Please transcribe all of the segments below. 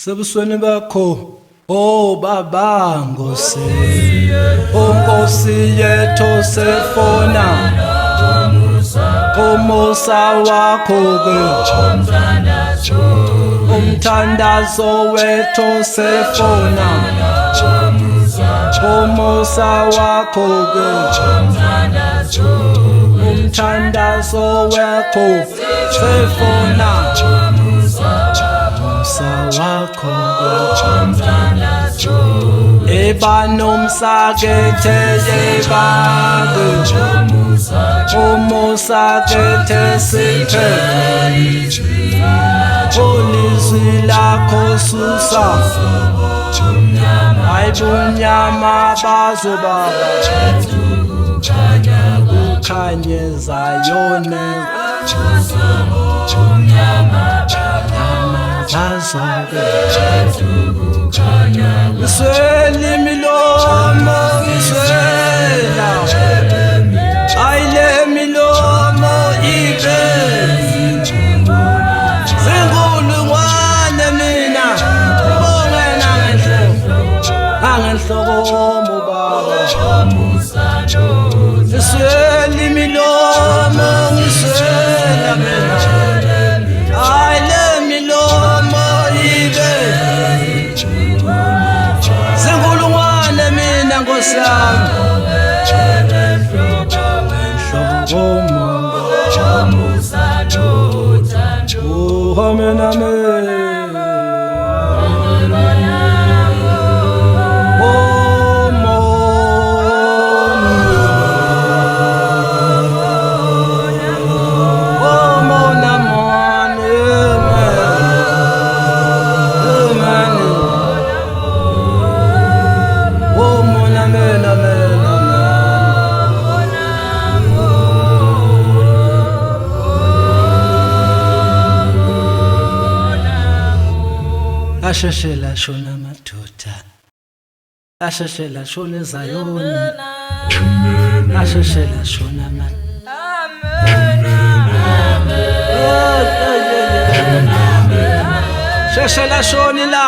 Sebusweni bakho Baba Nkosi Nkosi yethu sefona umusa wakho ke umthandazo wethu sefona umusa wakho ke umthandazo wakho sefona wakho ebanomsakethe yebake umusakethe sithe ulizwi lakho susa ayibunyama bazobaba ukhanyeza yone Sweli milomo swela aile milomo ibe sengulungwane mina ubonge nangenhloko mubaba sweli milomo ngiswela mina aile milomo ibe sengulungwane mina ngosami amen amen asheshela shona madoda asheshela shona Zayoni asheshela shona sheshela shoni la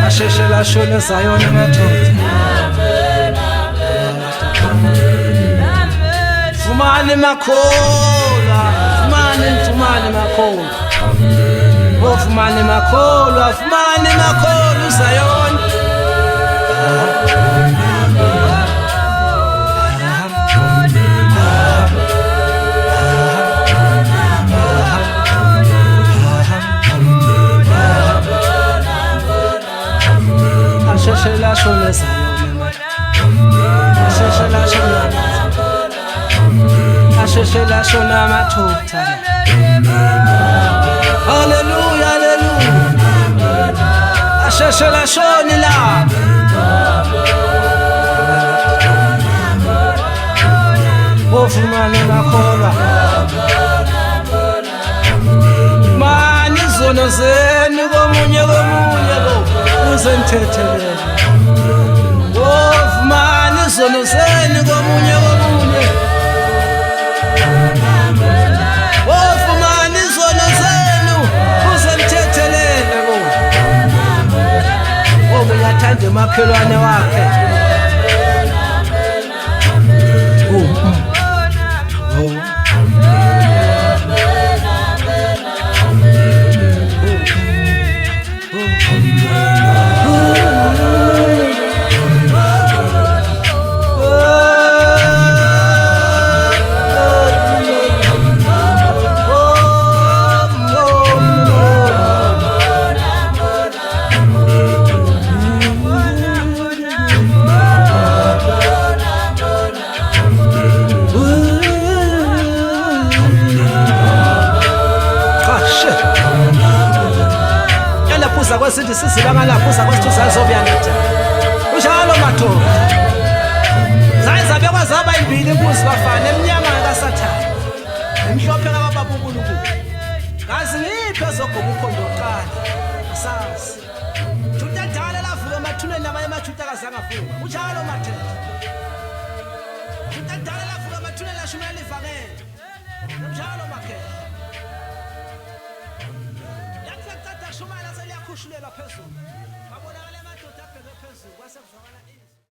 asheshela shona Zayoni madoda fumani makhola Fumani makholwa Fumani makholwa Zayoni asheshela shona Zayoni asheshela shona asheshela shona mathutha hallelujah hallelujah asheshela shoni la Fumani makholwa mani zono zenu komunye bo uzenthethelele Fumani zono zenu komunye Fumani zono zenu uzenthethelele uyathanda makhelwane wakhe kwesithi sizibanga lapho sakwethu sazobuyanetha unjalo madoda zayizabe kwazaba imbili imbuzi bafana emnyama kaSathane emhlophe kaBaba uNkulunkulu ngazi ngiphe zogoba ukhondo oqala asazi juda dala lavuka emathuneni namanye amajuda kazangavuka unjalo madoda juda dala lavuka emathuneni lashumela ivangeli unjalo makhela khushulela phezulu